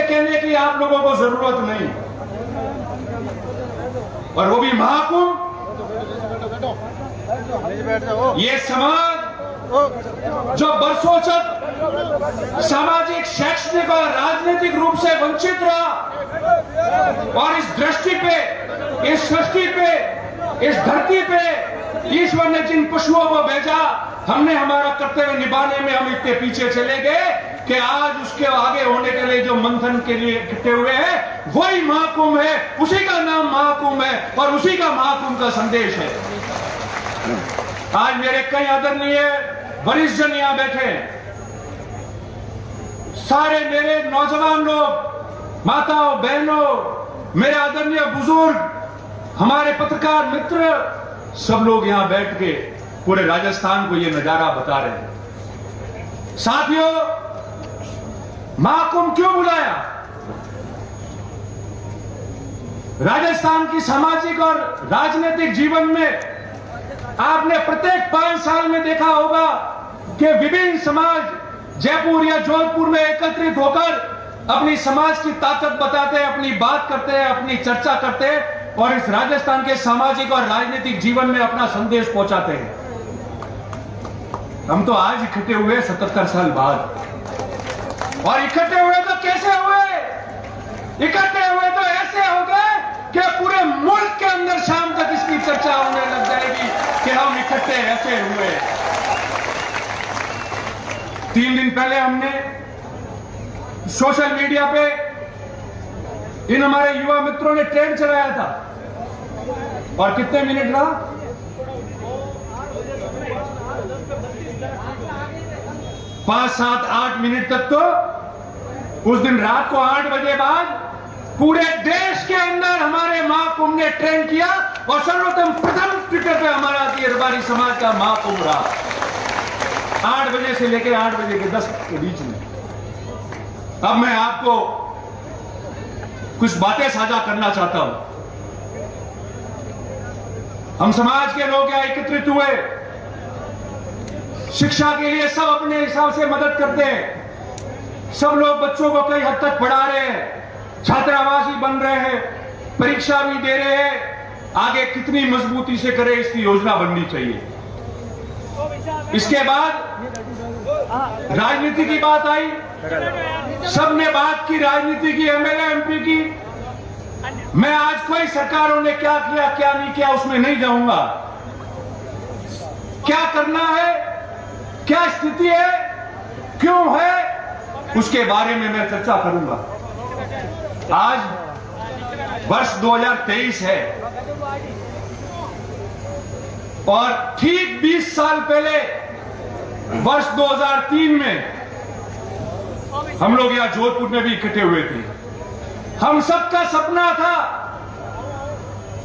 कहने की आप लोगों को जरूरत नहीं। और वो भी महाकुंभ, ये समाज जो बरसों तक सामाजिक, शैक्षणिक और राजनीतिक रूप से वंचित रहा, और इस दृष्टि पे, इस सृष्टि पे, इस धरती पे ईश्वर ने जिन पशुओं को भेजा, हमने हमारा कर्तव्य निभाने में हम इतने पीछे चले गए कि आज उसके आगे होने के लिए जो मंथन के लिए इकट्ठे हुए हैं वही महाकुंभ है, उसी का नाम महाकुंभ है और उसी का महाकुंभ का संदेश है। आज मेरे कई आदरणीय वरिष्ठ जन यहां बैठे हैं, सारे मेरे नौजवान लोग, माताओं बहनों, मेरे आदरणीय बुजुर्ग, हमारे पत्रकार मित्र, सब लोग यहां बैठ के पूरे राजस्थान को ये नजारा बता रहे हैं। साथियों, महाकुंभ क्यों बुलाया? राजस्थान की सामाजिक और राजनीतिक जीवन में आपने प्रत्येक 5 साल में देखा होगा कि विभिन्न समाज जयपुर या जोधपुर में एकत्रित होकर अपनी समाज की ताकत बताते हैं, अपनी बात करते हैं, अपनी चर्चा करते हैं और इस राजस्थान के सामाजिक और राजनीतिक जीवन में अपना संदेश पहुंचाते हैं। हम तो आज इकट्ठे हुए 77 साल बाद, और इकट्ठे हुए तो कैसे हुए? इकट्ठे हुए तो ऐसे हो गए कि पूरे मुल्क के अंदर शाम तक इसकी चर्चा होने लग जाएगी कि हम इकट्ठे ऐसे हुए। 3 दिन पहले हमने सोशल मीडिया पे इन हमारे युवा मित्रों ने ट्रेंड चलाया था, और कितने मिनट रहा? 5, 7, 8 मिनट तक। तो उस दिन रात को 8 बजे बाद पूरे देश के अंदर हमारे महाकुंभ ने ट्रेंड किया और सर्वप्रथम प्रथम ट्विटर पे हमारा रबारी समाज का महाकुंभ रहा, 8 बजे से लेकर 8 बजे के 10 के बीच में। अब मैं आपको कुछ बातें साझा करना चाहता हूं। हम समाज के लोग यहां एकत्रित हुए, शिक्षा के लिए सब अपने हिसाब से मदद करते हैं, सब लोग बच्चों को कई हद तक पढ़ा रहे हैं, छात्रावास भी बन रहे हैं, परीक्षा भी दे रहे हैं। आगे कितनी मजबूती से करें, इसकी योजना बननी चाहिए। इसके बाद राजनीति की बात आई, सबने बात की राजनीति की, एमएलए एमपी की। मैं आज कोई सरकारों ने क्या किया क्या नहीं किया उसमें नहीं जाऊंगा। क्या करना है, क्या स्थिति है, क्यों है, उसके बारे में मैं चर्चा करूंगा। आज वर्ष 2023 है और ठीक 20 साल पहले वर्ष 2003 में हम लोग यहां जोधपुर में भी इकट्ठे हुए थे। हम सबका सपना था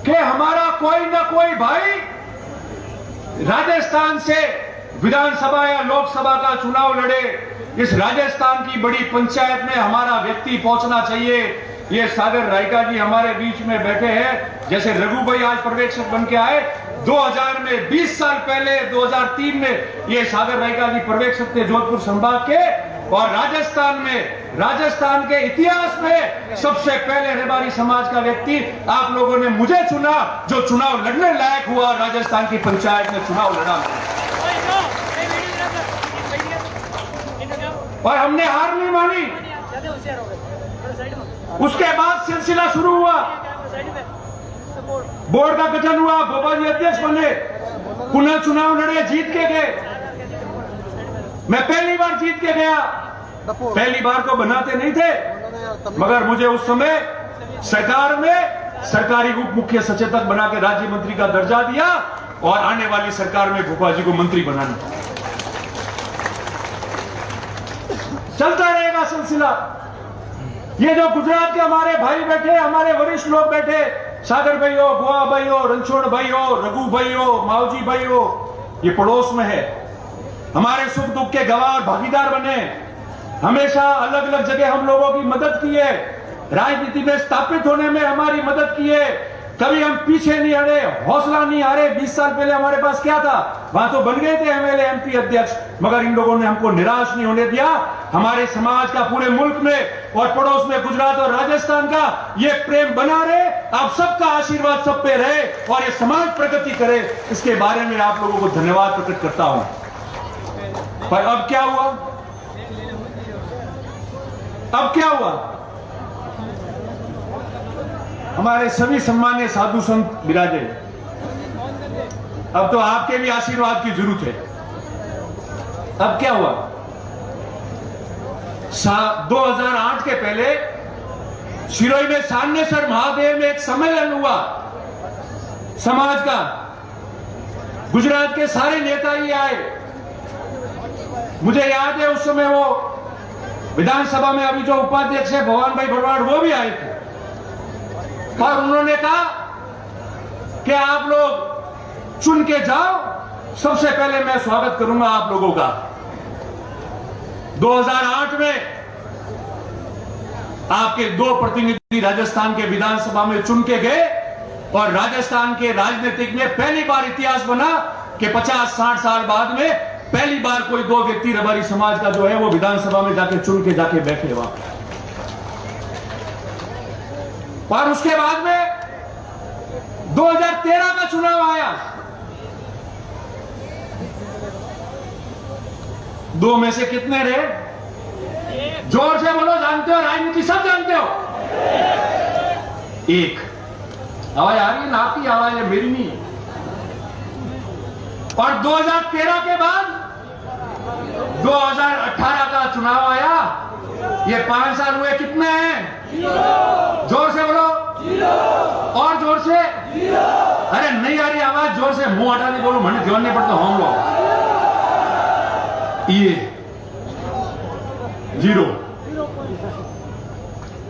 कि हमारा कोई ना कोई भाई राजस्थान से विधानसभा या लोकसभा का चुनाव लड़े। इस राजस्थान की बड़ी पंचायत में हमारा व्यक्ति पहुंचना चाहिए। ये सागर रायका जी हमारे बीच में बैठे हैं, जैसे रघु भाई आज पर्यवेक्षक बन के आए। 2000 में 20 साल पहले 2003 में ये सागर रायका जी पर्यवेक्षक थे जोधपुर संभाग के, और राजस्थान के इतिहास में सबसे पहले रेबारी समाज का व्यक्ति आप लोगों ने मुझे चुना, जो चुनाव लड़ने लायक हुआ, राजस्थान की पंचायत में चुनाव लड़ा और हमने हार नहीं मानी। उसके बाद सिलसिला शुरू हुआ, बोर्ड का गठन हुआ, गोपाल जी अध्यक्ष बने, पुनः चुनाव लड़े, जीत के गए। मैं पहली बार जीत के गया, पहली बार को बनाते नहीं थे, मगर मुझे उस समय सरकार में सरकारी उप मुख्य सचेतक बना के राज्य मंत्री का दर्जा दिया और आने वाली सरकार में भोपाल जी को मंत्री बनाना। चलता रहेगा सिलसिला। ये जो गुजरात के हमारे भाई बैठे, हमारे वरिष्ठ लोग बैठे, सागर भाई हो, गोवा भाई हो, रणछोड़ भाई हो, रघु भाई हो, मावजी भाई हो, ये पड़ोस में है, हमारे सुख दुख के गवाह और भागीदार बने। हमेशा अलग अलग जगह हम लोगों की मदद की है, राजनीति में स्थापित होने में हमारी मदद की है। कभी हम पीछे नहीं हटे, हौसला नहीं हारे। 20 साल पहले हमारे पास क्या था, वहां तो बन गए थे एमएलए एमपी अध्यक्ष, मगर इन लोगों ने हमको निराश नहीं होने दिया। हमारे समाज का पूरे मुल्क में और पड़ोस में गुजरात और राजस्थान का ये प्रेम बना रहे। आप सबका आशीर्वाद सब पे रहे और ये समाज प्रगति करे, इसके बारे में आप लोगों को धन्यवाद प्रकट करता हूं। पर अब क्या हुआ, अब क्या हुआ? हमारे सभी सम्मान्य साधु संत विराजे, अब तो आपके भी आशीर्वाद की जरूरत है। अब क्या हुआ? 2008 के पहले शिरोई में सान्नेसर महादेव में एक सम्मेलन हुआ समाज का। गुजरात के सारे नेता ही आए। मुझे याद है उस समय वो विधानसभा में अभी जो उपाध्यक्ष है भगवान भाई भरवाड़, वो भी आए थे और उन्होंने कहा कि आप लोग चुन के जाओ, सबसे पहले मैं स्वागत करूंगा आप लोगों का। 2008 में आपके 2 प्रतिनिधि राजस्थान के विधानसभा में चुन के गए और राजस्थान के राजनीतिक में पहली बार इतिहास बना कि 50-60 साल बाद में पहली बार कोई 2 व्यक्ति रबारी समाज का जो है वो विधानसभा में जाके चुन के जाके बैठे वहां। और उसके बाद में 2013 का चुनाव आया। 2 में से कितने रहे? जोर से बोलो, जानते हो राजनीति सब जानते हो। 1 आवाज आ रही है ना? आपकी आवाज है, मेरी नहीं। और 2013 के बाद 2018 का चुनाव आया। ये 5 साल हुए, कितने हैं? जोर से बोलो, और जोर से। अरे नहीं आ रही आवाज, जोर से। मुंह हटा नहीं बोलो, मैंने जोर नहीं पड़ता हम लोग। ये 0।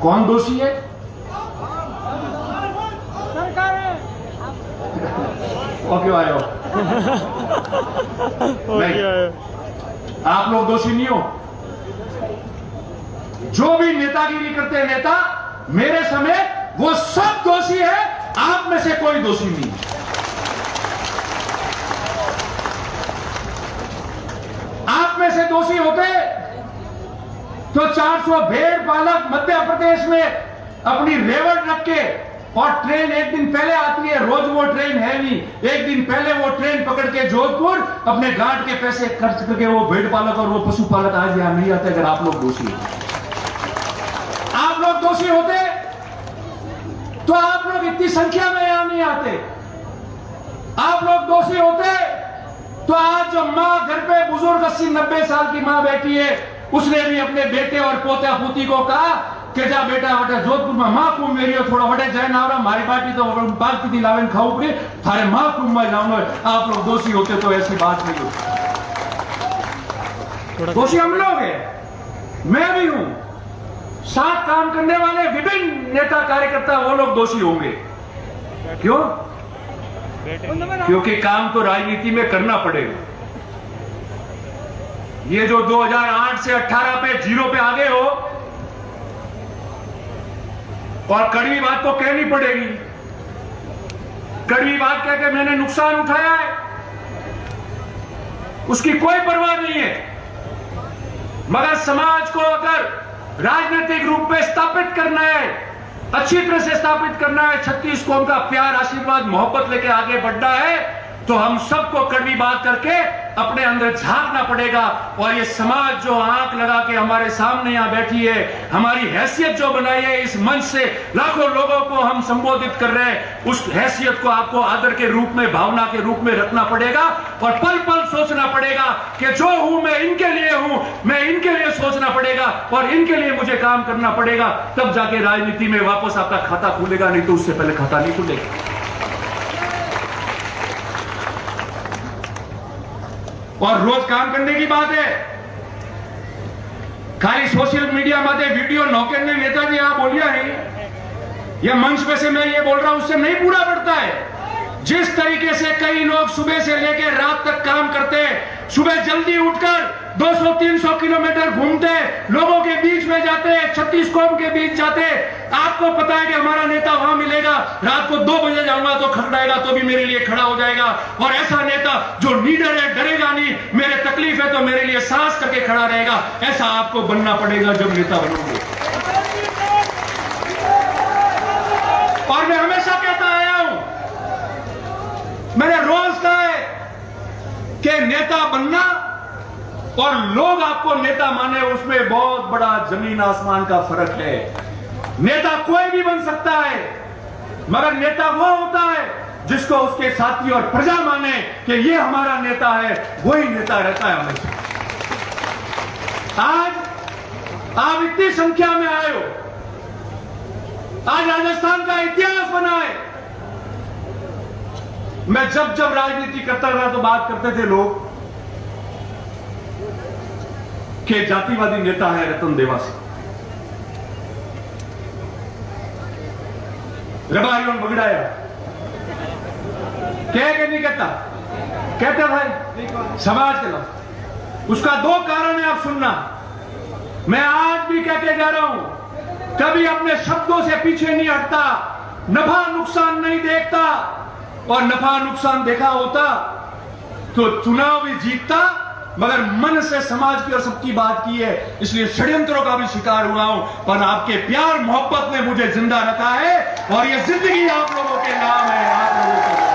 कौन दोषी है? क्यों आए हो? नहीं, आप लोग दोषी नहीं हो। जो भी नेतागिरी करते हैं नेता, मेरे समय वो सब दोषी है, आप में से कोई दोषी नहीं। आप में से दोषी होते तो 400 भेड़ पालक मध्य प्रदेश में अपनी रेवड़ रख के, और ट्रेन एक दिन पहले आती है, रोज वो ट्रेन है नहीं, एक दिन पहले वो ट्रेन पकड़ के जोधपुर अपने गांठ के पैसे खर्च करके वो भेड़ पालक और वो पशुपालक आज यहां नहीं आते। अगर आप लोग दोषी आप लोग दोषी होते तो आप लोग इतनी संख्या में यहां नहीं आते। आप लोग दोषी होते तो आज जो मां घर पे बुजुर्ग 80-90 साल की मां बैठी है, उसने भी अपने बेटे और पोता पोती को कहा कि जा बेटा बेटा जोधपुर में मां कुंभ मेरी थोड़ा वटे जाए ना, हमारी बाटी तो बात की लावे खाऊ पड़े, थारे मां कुंभ में जाऊंगा। आप लोग दोषी होते तो ऐसी बात नहीं होती। दोषी हम लोग हैं, मैं भी हूं, साथ काम करने वाले विभिन्न नेता कार्यकर्ता वो लोग दोषी होंगे। क्यों? क्योंकि काम तो राजनीति में करना पड़ेगा। ये जो 2008 से 18 पे 0 पे आ गए हो, और कड़वी बात तो कहनी पड़ेगी। कड़वी बात कह के मैंने नुकसान उठाया है, उसकी कोई परवाह नहीं है। मगर समाज को अगर राजनीतिक रूप में स्थापित करना है, अच्छी तरह से स्थापित करना है, 36 कौम का प्यार आशीर्वाद मोहब्बत लेके आगे बढ़ना है, तो हम सबको कड़वी बात करके अपने अंदर झांकना पड़ेगा। और ये समाज जो आंख लगा के हमारे सामने यहां बैठी है, हमारी हैसियत जो बनाई है, इस मंच से लाखों लोगों को हम संबोधित कर रहे हैं, उस हैसियत को आपको आदर के रूप में, भावना के रूप में रखना पड़ेगा और पल पल सोचना पड़ेगा कि जो हूं मैं इनके लिए हूं, मैं इनके लिए सोचना पड़ेगा और इनके लिए मुझे काम करना पड़ेगा। तब जाके राजनीति में वापस आपका खाता खुलेगा, नहीं तो उससे पहले खाता नहीं खुलेगा। और रोज काम करने की बात है, खाली सोशल मीडिया में वीडियो नौकरने नेताजी आप बोलिया नहीं, यह मंच पे से मैं ये बोल रहा हूं, उससे नहीं पूरा पड़ता है। जिस तरीके से कई लोग सुबह से लेकर रात तक काम करते हैं, सुबह जल्दी उठकर 200-300 किलोमीटर घूमते, लोगों के बीच में जाते, 36 कौम के बीच जाते। आपको पता है कि हमारा नेता वहां मिलेगा, रात को 2 बजे जाऊंगा तो खड़ाएगा तो भी मेरे लिए खड़ा हो जाएगा। और ऐसा नेता जो लीडर है, डरेगा नहीं, मेरे तकलीफ है तो मेरे लिए सांस करके खड़ा रहेगा। ऐसा आपको बनना पड़ेगा जब नेता बनोगे। और मैं हमेशा कहता आया हूं, मैंने रोज कहा है कि नेता बनना और लोग आपको नेता माने, उसमें बहुत बड़ा जमीन आसमान का फर्क है। नेता कोई भी बन सकता है, मगर नेता वो होता है जिसको उसके साथी और प्रजा माने कि ये हमारा नेता है, वही नेता रहता है हमेशा। आज आप इतनी संख्या में आए हो, आज राजस्थान का इतिहास बना है। मैं जब जब राजनीति करता था तो बात करते थे लोग कि जातिवादी नेता है रतन देवासी, रबारियों बगड़ाया, कह के नहीं कहता, कहते भाई समाज के लोग। उसका 2 कारण है, आप सुनना। मैं आज भी कहते जा रहा हूं, कभी अपने शब्दों से पीछे नहीं हटता, नफा नुकसान नहीं देखता, और नफा नुकसान देखा होता तो चुनाव भी जीतता, मगर मन से समाज की और सबकी बात की है, इसलिए षड्यंत्रों का भी शिकार हुआ हूं। पर आपके प्यार मोहब्बत ने मुझे जिंदा रखा है, और ये जिंदगी आप लोगों के नाम है, आप लोगों के नाम।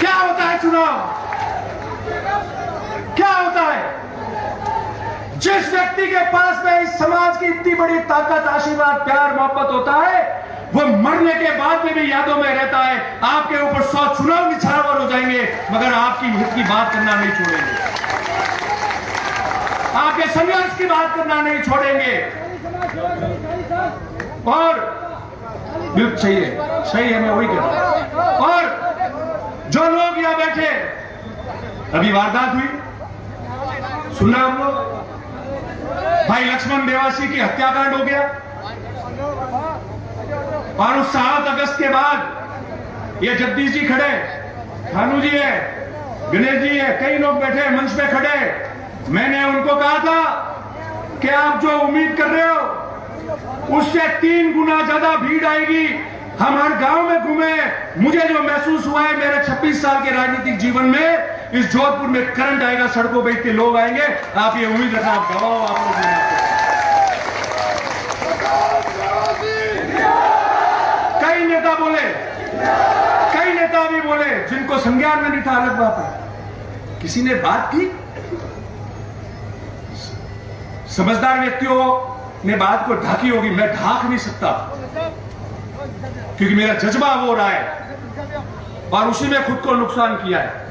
क्या होता है चुनाव? क्या होता है? जिस व्यक्ति के पास में इस समाज की इतनी बड़ी ताकत, आशीर्वाद, प्यार, मोहब्बत होता है, वो मरने के बाद में भी यादों में रहता है। आपके ऊपर 100 चुनाव निछावर हो जाएंगे, मगर आपकी हित की बात करना नहीं छोड़ेंगे, आपके संघर्ष की बात करना नहीं छोड़ेंगे। और बिल्कुल सही है, सही है, मैं वही कह रहा हूं। और जो लोग यहां बैठे, अभी वारदात हुई, सुनना हम लोग, भाई लक्ष्मण देवासी की हत्याकांड हो गया, और उस 7 अगस्त के बाद ये जगदीश जी खड़े, खानू जी है, गणेश जी है, कई लोग बैठे मंच पे खड़े। मैंने उनको कहा था कि आप जो उम्मीद कर रहे हो उससे 3 गुना ज्यादा भीड़ आएगी। हम हर गांव में घूमे, मुझे जो महसूस हुआ है मेरे 26 साल के राजनीतिक जीवन में, इस जोधपुर में करंट आएगा, सड़कों पे इतने लोग आएंगे, आप ये उम्मीद रखना, आप गवाओ। आप लोग कई नेता बोले, कई नेता भी बोले जिनको संज्ञान में नहीं था, अलग बात है। किसी ने बात की, समझदार व्यक्तियों ने बात को ढाकी होगी, मैं ढाक नहीं सकता क्योंकि मेरा जज्बा वो रहा है, और उसी में खुद को नुकसान किया है।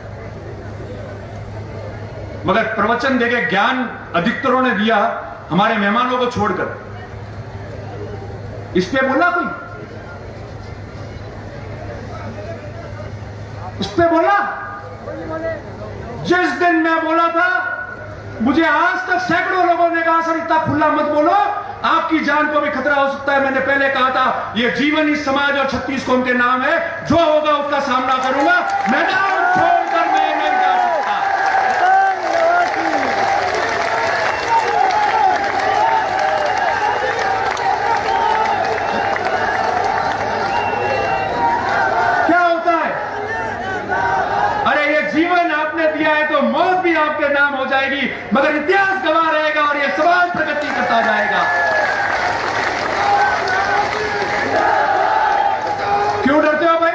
मगर प्रवचन देके ज्ञान अधिकतरों ने दिया, हमारे मेहमानों को छोड़कर। इस पे बोला कोई, इस पे बोला? जिस दिन मैं बोला था, मुझे आज तक सैकड़ों लोगों ने कहा सर इतना खुला मत बोलो, आपकी जान को भी खतरा हो सकता है। मैंने पहले कहा था, ये जीवन इस समाज और 36 कौम के नाम है, जो होगा उसका सामना करूंगा, मैदान छोड़कर मैं नहीं जा सकता। क्या होता है? अरे ये जीवन आपने दिया है तो मौत भी आपके नाम हो जाएगी, मगर इतिहास गवाह रहेगा और ये समाज प्रगति करता जाएगा। क्यों डरते हो भाई?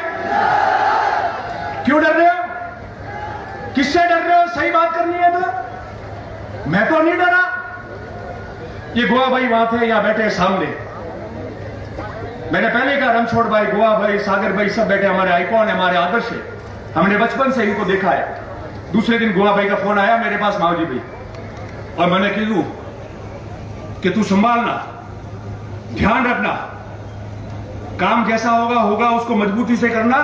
क्यों डर रहे हो? किससे डर रहे हो? सही बात करनी है तो। मैं तो नहीं डरा। ये गोवा भाई वहां थे, यहां बैठे सामने। मैंने पहले कहा रणछोड़ भाई, गोवा भाई, सागर भाई सब बैठे, हमारे आइकॉन है, हमारे आदर्श है, हमने बचपन से इनको देखा है। दूसरे दिन गोवा भाई का फोन आया मेरे पास, मावजी भाई, और मैंने कहा कि तू संभालना, ध्यान रखना, काम जैसा होगा होगा, उसको मजबूती से करना,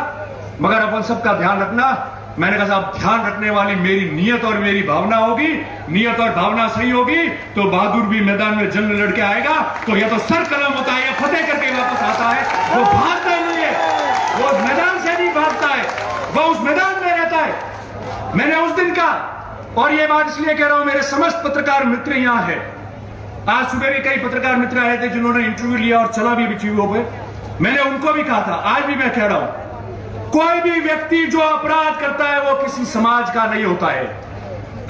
मगर अपन सबका ध्यान रखना। मैंने कहा साहब ध्यान रखने वाली मेरी नियत और मेरी भावना होगी, नियत और भावना सही होगी तो बहादुर भी मैदान में जंग लड़के आएगा, तो या तो सर कलम होता है या फतेह करके वापस आता है। वो भागता नहीं है, वो मैदान से नहीं भागता है, वो उस मैदान में मैंने उस दिन कहा, और ये बात इसलिए कह रहा हूं, मेरे समस्त पत्रकार मित्र यहां है। आज सुबह भी कई पत्रकार मित्र आए थे जिन्होंने इंटरव्यू लिया और चला भी यूट्यूब पे। मैंने उनको भी कहा था, आज भी मैं कह रहा हूं, कोई भी व्यक्ति जो अपराध करता है वो किसी समाज का नहीं होता है।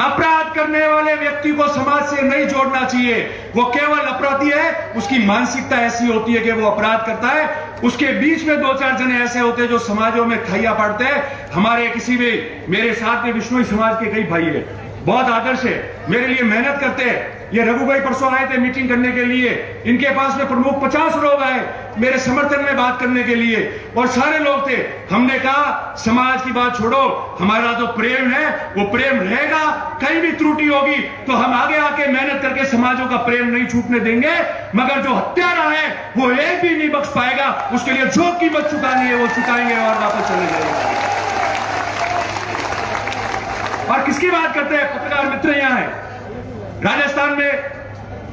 अपराध करने वाले व्यक्ति को समाज से नहीं जोड़ना चाहिए। वो केवल अपराधी है, उसकी मानसिकता ऐसी होती है कि वो अपराध करता है। उसके बीच में दो चार जने ऐसे होते हैं जो समाजों में खैया पाड़ते हैं। हमारे किसी भी, मेरे साथ में विष्णु समाज के कई भाई है, बहुत आदर्श है, मेरे लिए मेहनत करते हैं। ये रघु भाई परसों आए थे मीटिंग करने के लिए, इनके पास में प्रमुख 50 लोग आए मेरे समर्थन में बात करने के लिए, और सारे लोग थे। हमने कहा समाज की बात छोड़ो, हमारा जो प्रेम है वो प्रेम रहेगा। कहीं भी त्रुटि होगी तो हम आगे आके मेहनत करके समाजों का प्रेम नहीं छूटने देंगे, मगर जो हत्यारा है वो एक भी नहीं बख्श पाएगा। उसके लिए जो कीमत चुकानी है वो चुकाएंगे और वापस चले जाएंगे। और किसकी बात करते हैं? पत्रकार मित्र यहां है। राजस्थान में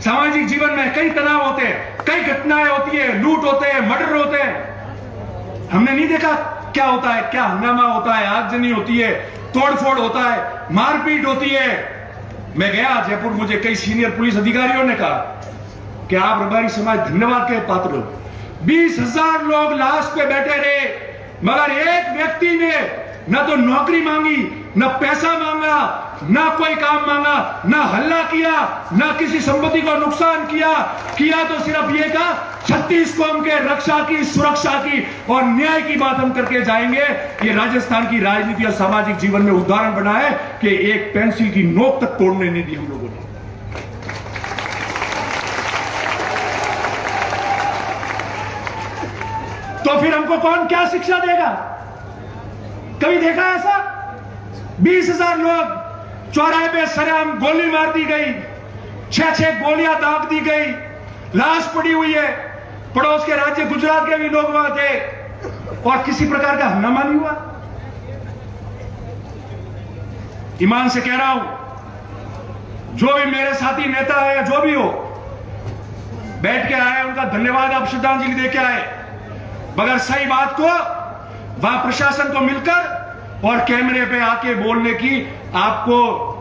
सामाजिक जीवन में कई तनाव होते हैं, कई घटनाएं होती है, लूट होते हैं, मर्डर होते हैं। हमने नहीं देखा क्या होता है, क्या हंगामा होता है, आगजनी होती है, तोड़फोड़ होता है, मारपीट होती है। मैं गया जयपुर, मुझे कई सीनियर पुलिस अधिकारियों ने कहा कि आप रबारी समाज धन्यवाद के पात्र हो। 20,000 लोग लाश पे बैठे रहे, मगर एक व्यक्ति ने न तो नौकरी मांगी, न पैसा मांगा, ना कोई काम मांगा, ना हल्ला किया, ना किसी संपत्ति को नुकसान किया तो सिर्फ ये कहा 36 कौम के रक्षा की, सुरक्षा की और न्याय की बात हम करके जाएंगे। ये राजस्थान की राजनीति और सामाजिक जीवन में उदाहरण बना है कि एक पेंसिल की नोक तक तोड़ने नहीं दी हम लोगों ने। तो फिर हमको कौन क्या शिक्षा देगा? कभी देखा ऐसा? 20,000 लोग चौराहे पे सरेआम गोली मार दी गई, 6 गोलियां दाग दी गई, लाश पड़ी हुई है। पड़ोस के राज्य गुजरात के भी लोग वहां थे और किसी प्रकार का हंगामा नहीं हुआ। ईमान से कह रहा हूं, जो भी मेरे साथी नेता है, जो भी हो, बैठ के आए, उनका धन्यवाद, आप श्रद्धांजलि दे के आए, मगर सही बात को वहां प्रशासन को मिलकर और कैमरे पे आके बोलने की आपको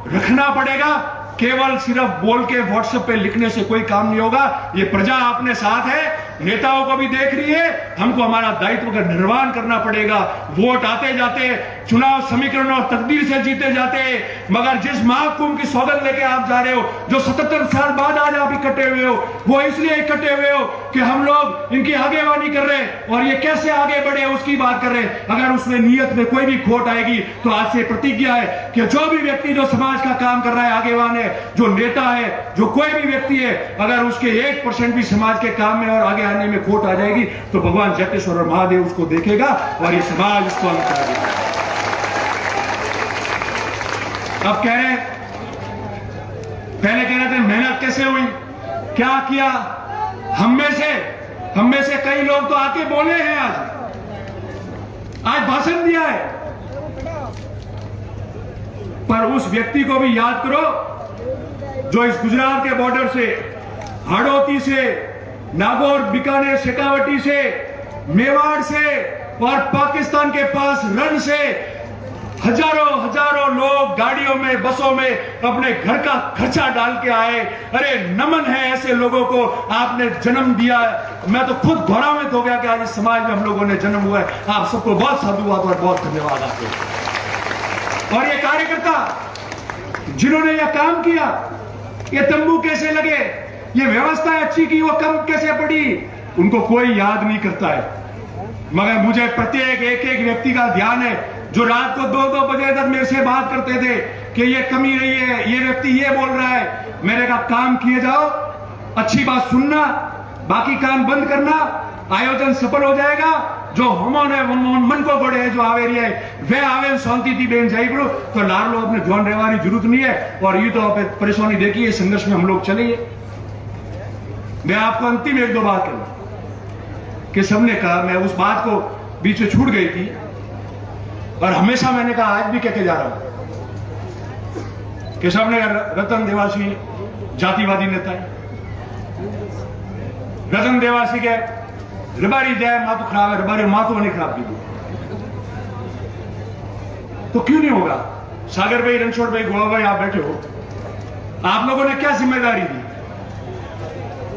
रखना पड़ेगा। केवल सिर्फ बोल के व्हाट्सएप पे लिखने से कोई काम नहीं होगा। ये प्रजा अपने साथ है, नेताओं को भी देख रही है, हमको हमारा दायित्व का निर्वहन करना पड़ेगा। वोट आते जाते, चुनाव समीकरण और तकदीर से जीते जाते, मगर जिस महाकुंभ की सौगंध लेके आप जा रहे हो, जो 77 साल बाद आज आप इकट्ठे हुए हो, वो इसलिए इकट्ठे हुए हो कि हम लोग इनकी आगेवानी कर रहे हैं और ये कैसे आगे बढ़े उसकी बात कर रहे हैं। अगर उसमें नियत में कोई भी खोट आएगी तो आज से प्रतिज्ञा है कि जो भी व्यक्ति जो समाज का काम कर रहा है, आगेवान है, जो नेता है, जो कोई भी व्यक्ति है, अगर उसके 1% भी समाज के काम में और आगे आने में खोट आ जाएगी तो भगवान जटेश्वर और महादेव उसको देखेगा और ये समाज उसको अंत कर देगा। अब कह रहे, पहले कह रहे थे मेहनत कैसे हुई, क्या किया। हम में से कई लोग तो आके बोले हैं, आज भाषण दिया है, पर उस व्यक्ति को भी याद करो जो इस गुजरात के बॉर्डर से, हाड़ौती से, नागौर, बीकानेर, शेखावटी से, मेवाड़ से और पाकिस्तान के पास रण से हजारों लोग गाड़ियों में, बसों में अपने घर का खर्चा डाल के आए। अरे नमन है ऐसे लोगों को, आपने जन्म दिया। मैं तो खुद गौरवान्वित हो गया कि आज इस समाज में हम लोगों ने जन्म हुआ है। आप सबको बहुत साधुवाद और बहुत धन्यवाद आपको। और ये कार्यकर्ता जिन्होंने यह काम किया, ये तंबू कैसे लगे, ये व्यवस्था अच्छी की, वो कम कैसे पड़ी, उनको कोई याद नहीं करता है। मगर मुझे प्रत्येक एक व्यक्ति का ध्यान है जो रात को 2-2 बजे तक मेरे से बात करते थे कि ये कमी रही है, ये व्यक्ति ये बोल रहा है। मैंने कहा काम किए जाओ, अच्छी बात सुनना, बाकी काम बंद करना, आयोजन सफल हो जाएगा। जो हमोने मन को बड़े है, जो आवेरी है वे आवे शांति थी बेन जाई करो, तो लार लो अपने ध्यान रहने की जरूरत नहीं है। और ये तो परेशानी देखिए, संघर्ष में हम लोग चलिए। मैं आपको अंतिम 1-2 बात कहूं कि सबने कहा, मैं उस बात को बीच में छूट गई थी और हमेशा मैंने कहा, आज भी कहते जा रहा हूं कि सबने रतन देवासी जातिवादी नेता है। रतन देवासी के रबारी जय माँ तो खराब है, रबारी माँ तो नहीं खराब की, तो क्यों नहीं होगा? सागर भाई, रणछोड़ भाई, गोवा भाई, आप बैठे हो, आप लोगों ने क्या जिम्मेदारी दी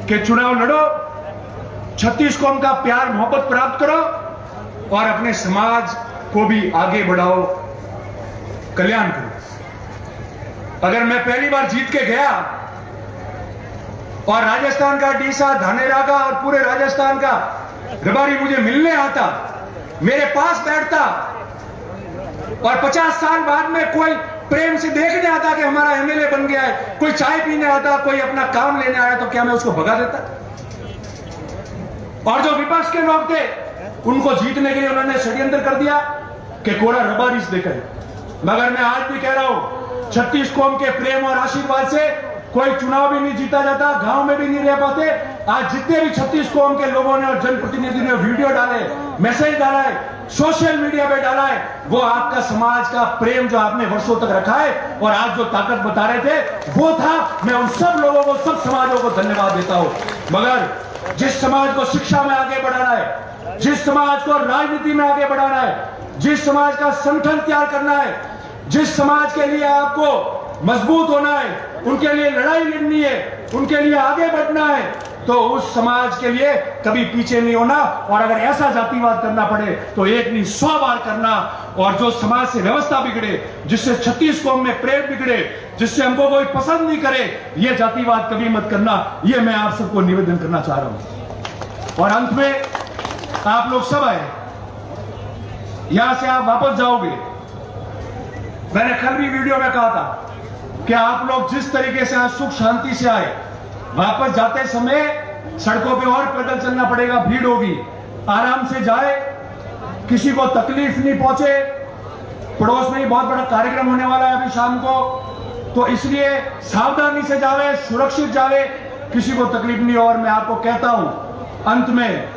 कि चुनाव लड़ो, 36 कौम का प्यार मोहब्बत प्राप्त करो और अपने समाज को भी आगे बढ़ाओ, कल्याण करो। अगर मैं पहली बार जीत के गया और राजस्थान का डीसा, धानेरा का और पूरे राजस्थान का रबारी मुझे मिलने आता, मेरे पास बैठता और 50 साल बाद में कोई प्रेम से देखने आता कि हमारा एमएलए बन गया है, कोई चाय पीने आता, कोई अपना काम लेने आया, तो क्या मैं उसको भगा देता? और जो विपक्ष के लोग थे उनको जीतने के लिए उन्होंने षड्यंत्र कर दिया कि कोड़ा रबारिस देकर। मगर मैं आज भी कह रहा हूं, 36 कौम के प्रेम और आशीर्वाद से कोई चुनाव भी नहीं जीता जाता, गांव में भी नहीं रह पाते। आज जितने भी 36 कौम के लोगों ने और जनप्रतिनिधि ने वीडियो डाले, मैसेज डाला है, सोशल मीडिया पे डाला है, वो आपका समाज का प्रेम जो आपने वर्षों तक रखा है और आज जो ताकत बता रहे थे वो था। मैं उन सब लोगों को, सब समाजों को धन्यवाद देता हूं। मगर जिस समाज को शिक्षा में आगे बढ़ाना है, जिस समाज को राजनीति में आगे बढ़ाना है, जिस समाज का संगठन तैयार करना है, जिस समाज के लिए आपको मजबूत होना है, उनके लिए लड़ाई लड़नी है, उनके लिए आगे बढ़ना है, तो उस समाज के लिए कभी पीछे नहीं होना। और अगर ऐसा जातिवाद करना पड़े तो एक नहीं 100 बार करना। और जो समाज से व्यवस्था बिगड़े, जिससे 36 कौम में प्रेम बिगड़े, जिससे हमको कोई पसंद नहीं करे, ये जातिवाद कभी मत करना। ये मैं आप सबको निवेदन करना चाह रहा हूं। और अंत में आप लोग सब आए, यहां से आप वापस जाओगे। मैंने कल भी वीडियो में कहा था कि आप लोग जिस तरीके से आज सुख शांति से आए, वापस जाते समय सड़कों पे और पैदल चलना पड़ेगा, भीड़ होगी, आराम से जाए, किसी को तकलीफ नहीं पहुंचे। पड़ोस में ही बहुत बड़ा कार्यक्रम होने वाला है अभी शाम को, तो इसलिए सावधानी से जावे, सुरक्षित जावे, किसी को तकलीफ नहीं। और मैं आपको कहता हूं, अंत में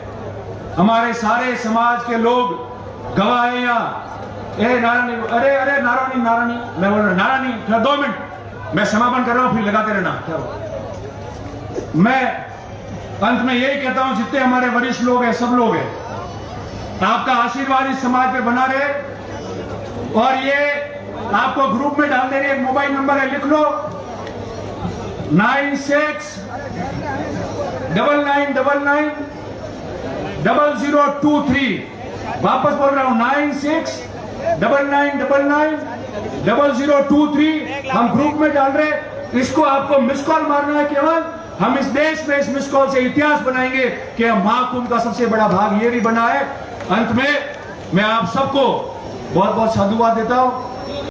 हमारे सारे समाज के लोग गवाह हैं यहाँ। नारायणी, अरे नारायणी, मैं बोल रहा नारायणी, 2 मिनट मैं समापन कर रहा हूं, फिर लगाते रहना। क्या मैं अंत में यही कहता हूं, जितने हमारे वरिष्ठ लोग हैं, सब लोग हैं, आपका आशीर्वाद इस समाज पे बना रहे। और ये आपको ग्रुप में डाल देंगे, एक मोबाइल नंबर है, लिख लो, 9699990023। वापस बोल रहा हूं, 9699990023। हम ग्रुप में डाल रहे, इसको आपको मिस कॉल मारना है केवल। हम इस देश में इस मिस कॉल से इतिहास बनाएंगे कि महाकुंभ का सबसे बड़ा भाग ये भी बना है। अंत में मैं आप सबको बहुत बहुत साधुवाद देता हूं।